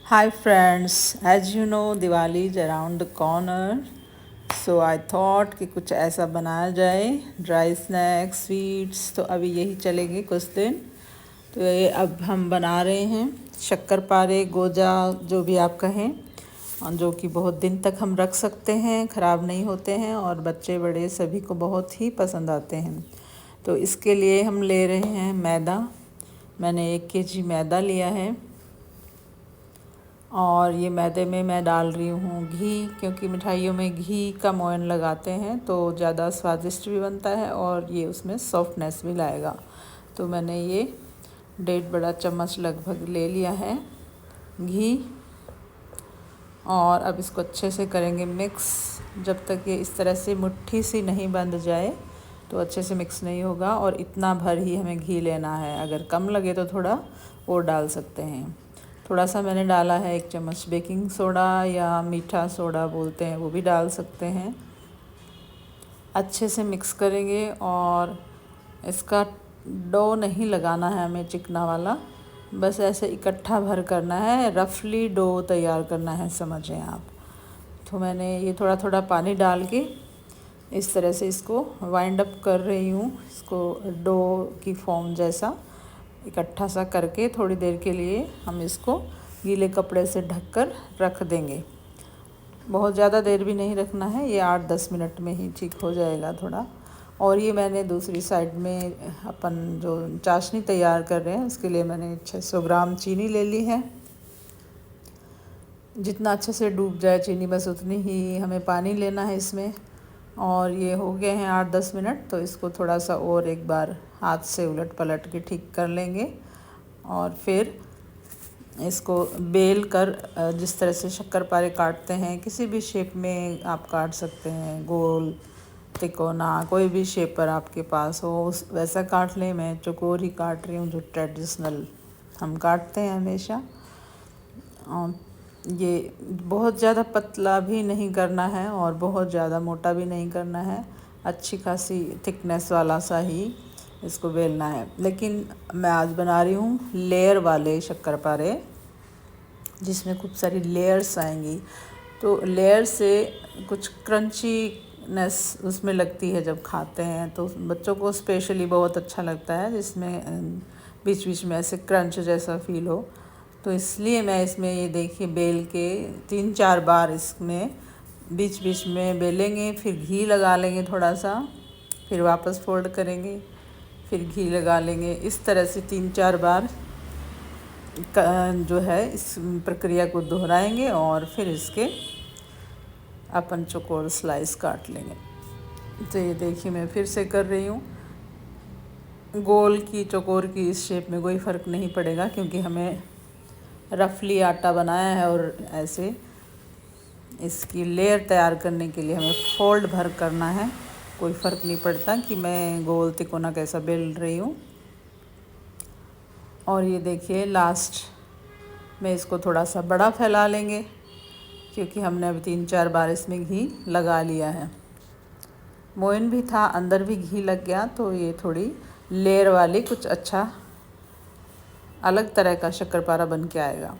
Hi friends, as you know Diwali is around the corner, so I thought कि कुछ ऐसा बनाया जाए ड्राई स्नैक्स स्वीट्स। तो अभी यही चलेंगे कुछ दिन। तो ये अब हम बना रहे हैं शक्करपारे गोजा जो भी आप कहें, और जो कि बहुत दिन तक हम रख सकते हैं, ख़राब नहीं होते हैं और बच्चे बड़े सभी को बहुत ही पसंद आते हैं। तो इसके लिए हम ले रहे हैं मैदा। मैंने 1 kg मैदा लिया है और ये मैदे में मैं डाल रही हूँ घी, क्योंकि मिठाइयों में घी का मोयन लगाते हैं तो ज़्यादा स्वादिष्ट भी बनता है और ये उसमें सॉफ्टनेस भी लाएगा। तो मैंने ये 1.5 बड़ा चम्मच लगभग ले लिया है घी, और अब इसको अच्छे से करेंगे मिक्स। जब तक ये इस तरह से मुट्ठी सी नहीं बंध जाए तो अच्छे से मिक्स नहीं होगा, और इतना भर ही हमें घी लेना है। अगर कम लगे तो थोड़ा और डाल सकते हैं। थोड़ा सा मैंने डाला है 1 चम्मच बेकिंग सोडा या मीठा सोडा बोलते हैं, वो भी डाल सकते हैं। अच्छे से मिक्स करेंगे और इसका डो नहीं लगाना है हमें चिकना वाला, बस ऐसे इकट्ठा भर करना है, रफली डो तैयार करना है, समझें आप। तो मैंने ये थोड़ा थोड़ा पानी डाल के इस तरह से इसको वाइंड अप कर रही हूँ, इसको डो की फॉर्म जैसा इकट्ठा सा करके थोड़ी देर के लिए हम इसको गीले कपड़े से ढककर रख देंगे। बहुत ज़्यादा देर भी नहीं रखना है, ये 8-10 मिनट में ही ठीक हो जाएगा थोड़ा। और ये मैंने दूसरी साइड में अपन जो चाशनी तैयार कर रहे हैं उसके लिए मैंने 600 ग्राम चीनी ले ली है। जितना अच्छे से डूब जाए चीनी, बस उतनी ही हमें पानी लेना है इसमें। और ये हो गए हैं 8-10 मिनट, तो इसको थोड़ा सा और एक बार हाथ से उलट पलट के ठीक कर लेंगे। और फिर इसको बेल कर जिस तरह से शक्करपारे काटते हैं, किसी भी शेप में आप काट सकते हैं, गोल, तिकोना, कोई भी शेप पर आपके पास हो उस वैसा काट लें। मैं चौकोर ही काट रही हूँ, जो ट्रेडिशनल हम काटते हैं हमेशा। ये बहुत ज़्यादा पतला भी नहीं करना है और बहुत ज़्यादा मोटा भी नहीं करना है, अच्छी खासी थिकनेस वाला सा ही इसको बेलना है। लेकिन मैं आज बना रही हूँ लेयर वाले शक्करपारे, जिसमें खूब सारी लेयर्स आएंगी। तो लेयर से कुछ क्रंचीनेस उसमें लगती है जब खाते हैं, तो बच्चों को स्पेशली बहुत अच्छा लगता है, जिसमें बीच बीच में ऐसे क्रंच जैसा फील हो। तो इसलिए मैं इसमें ये देखिए बेल के 3-4 बार इसमें बीच बीच में बेलेंगे, फिर घी लगा लेंगे थोड़ा सा, फिर वापस फोल्ड करेंगे, फिर घी लगा लेंगे। इस तरह से 3-4 बार जो है इस प्रक्रिया को दोहराएंगे और फिर इसके अपन चौकोर स्लाइस काट लेंगे। तो ये देखिए मैं फिर से कर रही हूँ। गोल की चौकोर की इस शेप में कोई फ़र्क नहीं पड़ेगा, क्योंकि हमें रफली आटा बनाया है और ऐसे इसकी लेयर तैयार करने के लिए हमें फोल्ड भर करना है। कोई फ़र्क नहीं पड़ता कि मैं गोल तिकोना कैसा बेल रही हूँ। और ये देखिए लास्ट में इसको थोड़ा सा बड़ा फैला लेंगे, क्योंकि हमने अभी 3-4 बार इसमें घी लगा लिया है। मोइन भी था, अंदर भी घी लग गया, तो ये थोड़ी लेयर वाली कुछ अच्छा अलग तरह का शक्करपारा बन के आएगा।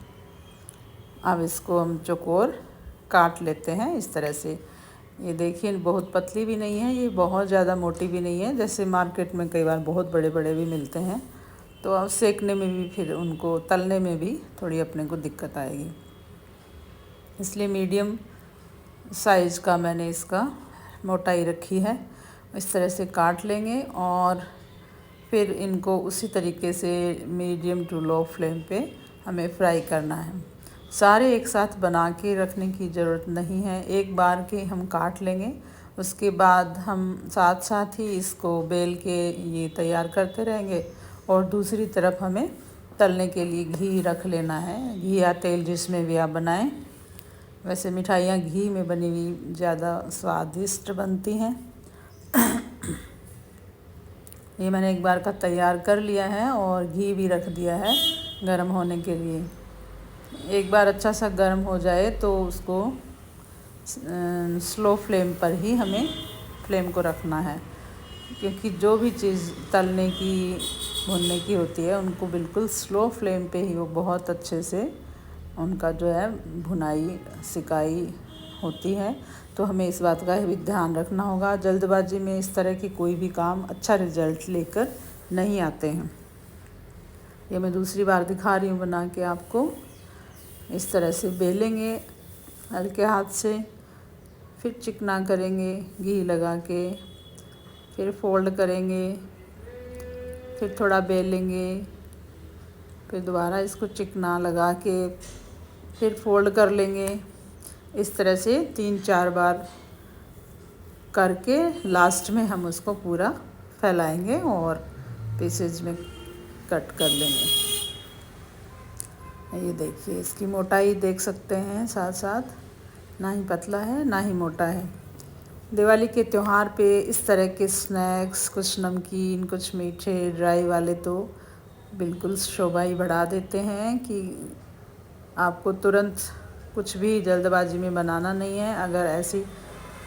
अब इसको हम चौकोर काट लेते हैं इस तरह से। ये देखिए बहुत पतली भी नहीं है, ये बहुत ज़्यादा मोटी भी नहीं है, जैसे मार्केट में कई बार बहुत बड़े बड़े भी मिलते हैं। तो अब सेकने में भी, फिर उनको तलने में भी थोड़ी अपने को दिक्कत आएगी, इसलिए मीडियम साइज़ का मैंने इसका मोटाई रखी है। इस तरह से काट लेंगे और फिर इनको उसी तरीके से मीडियम टू लो फ्लेम पे हमें फ्राई करना है। सारे एक साथ बना के रखने की ज़रूरत नहीं है, एक बार के हम काट लेंगे, उसके बाद हम साथ साथ ही इसको बेल के ये तैयार करते रहेंगे। और दूसरी तरफ हमें तलने के लिए घी रख लेना है, घी या तेल जिसमें भी आप बनाएं। वैसे मिठाइयाँ घी में बनी हुई ज़्यादा स्वादिष्ट बनती हैं। ये मैंने एक बार का तैयार कर लिया है और घी भी रख दिया है गर्म होने के लिए। एक बार अच्छा सा गर्म हो जाए तो उसको स्लो फ्लेम पर ही हमें फ्लेम को रखना है, क्योंकि जो भी चीज़ तलने की भुनने की होती है उनको बिल्कुल स्लो फ्लेम पे ही वो बहुत अच्छे से उनका जो है भुनाई सिकाई होती है। तो हमें इस बात का भी ध्यान रखना होगा। जल्दबाजी में इस तरह की कोई भी काम अच्छा रिजल्ट लेकर नहीं आते हैं। ये मैं दूसरी बार दिखा रही हूँ बना के आपको। इस तरह से बेलेंगे हल्के हाथ से, फिर चिकना करेंगे घी लगा के, फिर फोल्ड करेंगे, फिर थोड़ा बेलेंगे, फिर दोबारा इसको चिकना लगा के फिर फोल्ड कर लेंगे। इस तरह से 3-4 बार करके लास्ट में हम उसको पूरा फैलाएंगे और पीसेज में कट कर लेंगे। ये देखिए, इसकी मोटाई देख सकते हैं साथ साथ, ना ही पतला है ना ही मोटा है। दिवाली के त्यौहार पे इस तरह के स्नैक्स, कुछ नमकीन, कुछ मीठे ड्राई वाले तो बिल्कुल शोभा ही बढ़ा देते हैं कि आपको तुरंत कुछ भी जल्दबाजी में बनाना नहीं है। अगर ऐसी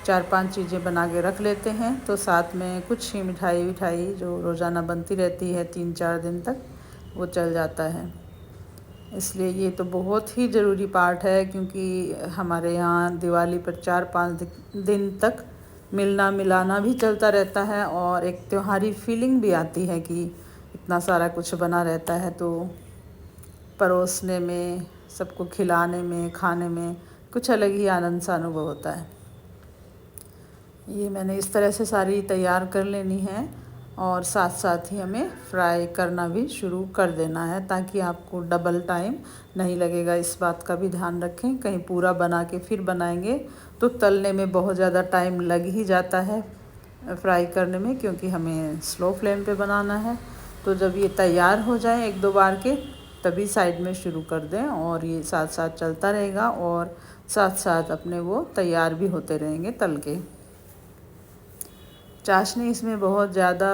4-5 चीज़ें बना के रख लेते हैं तो साथ में कुछ ही मिठाई जो रोज़ाना बनती रहती है 3-4 दिन तक, वो चल जाता है। इसलिए ये तो बहुत ही ज़रूरी पार्ट है, क्योंकि हमारे यहाँ दिवाली पर 4-5 दिन तक मिलना मिलाना भी चलता रहता है और एक त्योहारी फीलिंग भी आती है कि इतना सारा कुछ बना रहता है, तो परोसने में, सबको खिलाने में, खाने में कुछ अलग ही आनंद सा अनुभव होता है। ये मैंने इस तरह से सारी तैयार कर लेनी है और साथ साथ ही हमें फ्राई करना भी शुरू कर देना है, ताकि आपको डबल टाइम नहीं लगेगा। इस बात का भी ध्यान रखें, कहीं पूरा बना के फिर बनाएंगे तो तलने में बहुत ज़्यादा टाइम लग ही जाता है फ्राई करने में, क्योंकि हमें स्लो फ्लेम पे बनाना है। तो जब ये तैयार हो जाए 1-2 बार के, तभी साइड में शुरू कर दें और ये साथ साथ चलता रहेगा और साथ साथ अपने वो तैयार भी होते रहेंगे तल के। चाशनी इसमें बहुत ज़्यादा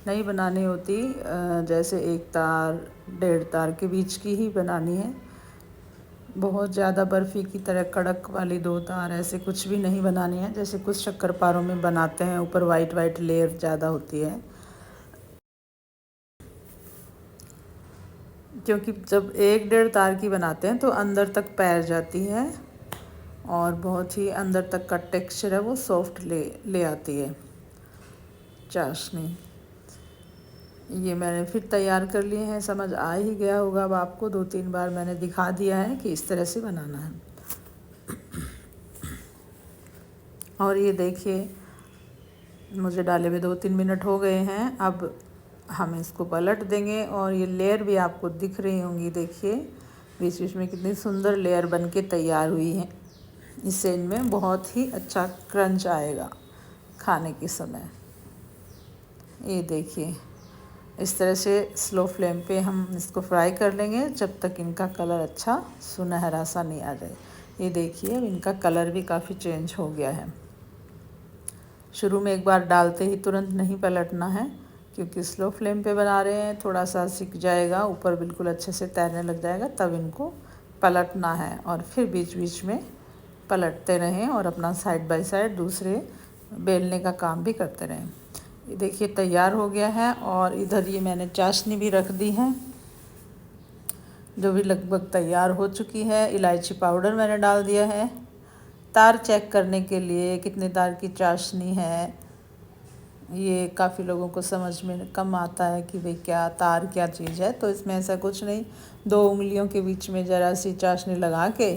नहीं बनानी होती, जैसे 1 तार 1.5 तार के बीच की ही बनानी है। बहुत ज़्यादा बर्फ़ी की तरह कड़क वाली 2 तार ऐसे कुछ भी नहीं बनानी है, जैसे कुछ शक्करपारों में बनाते हैं, ऊपर वाइट लेयर ज़्यादा होती है। क्योंकि जब 1-1.5 तार की बनाते हैं तो अंदर तक पैर जाती है और बहुत ही अंदर तक का टेक्सचर है वो सॉफ्ट ले आती है चाशनी। ये मैंने फिर तैयार कर लिए हैं, समझ आ ही गया होगा अब आपको। 2-3 बार मैंने दिखा दिया है कि इस तरह से बनाना है। और ये देखिए, मुझे डाले हुए 2-3 मिनट हो गए हैं। अब हम इसको पलट देंगे और ये लेयर भी आपको दिख रही होंगी। देखिए बीच बीच में कितनी सुंदर लेयर बन के तैयार हुई है। इससे इनमें बहुत ही अच्छा क्रंच आएगा खाने के समय। ये देखिए, इस तरह से स्लो फ्लेम पे हम इसको फ्राई कर लेंगे जब तक इनका कलर अच्छा सुनहरा सा नहीं आ जाए। ये देखिए, अब इनका कलर भी काफ़ी चेंज हो गया है। शुरू में एक बार डालते ही तुरंत नहीं पलटना है, क्योंकि स्लो फ्लेम पे बना रहे हैं। थोड़ा सा सिक जाएगा, ऊपर बिल्कुल अच्छे से तैरने लग जाएगा, तब इनको पलटना है और फिर बीच बीच में पलटते रहें और अपना साइड बाय साइड दूसरे बेलने का काम भी करते रहें। ये देखिए तैयार हो गया है और इधर ये मैंने चाशनी भी रख दी है, जो भी लगभग तैयार हो चुकी है। इलायची पाउडर मैंने डाल दिया है। तार चेक करने के लिए कितने तार की चाशनी है, ये काफ़ी लोगों को समझ में कम आता है कि भाई क्या तार क्या चीज़ है। तो इसमें ऐसा कुछ नहीं, 2 उंगलियों के बीच में ज़रा सी चाशनी लगा के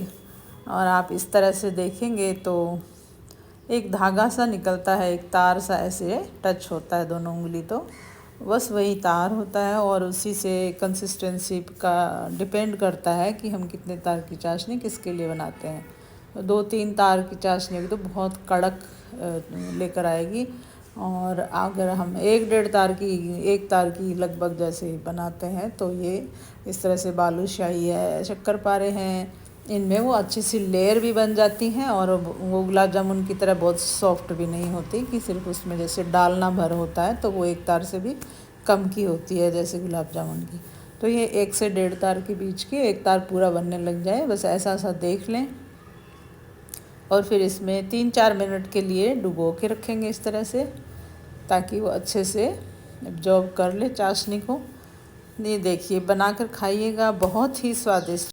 और आप इस तरह से देखेंगे तो एक धागा सा निकलता है, एक तार सा ऐसे टच होता है दोनों उंगली, तो बस वही तार होता है। और उसी से कंसिस्टेंसी का डिपेंड करता है कि हम कितने तार की चाशनी किसके लिए बनाते हैं। 2-3 तार की चाशनी होगी तो बहुत कड़क लेकर आएगी, और अगर हम 1-1.5 तार की, 1 तार की लगभग जैसे बनाते हैं तो ये इस तरह से बालूशाही है, शक्करपारे हैं, इनमें वो अच्छी सी लेयर भी बन जाती हैं और वो गुलाब जामुन की तरह बहुत सॉफ्ट भी नहीं होती कि सिर्फ उसमें जैसे डालना भर होता है तो वो 1 तार से भी कम की होती है जैसे गुलाब जामुन की। तो ये 1 से 1.5 तार के बीच की, 1 तार पूरा बनने लग जाए बस ऐसा सा देख लें और फिर इसमें 3-4 मिनट के लिए डुबो के रखेंगे इस तरह से, ताकि वो अच्छे से एब्जॉर्ब कर ले चाशनी को। ये देखिए बनाकर खाइएगा, बहुत ही स्वादिष्ट।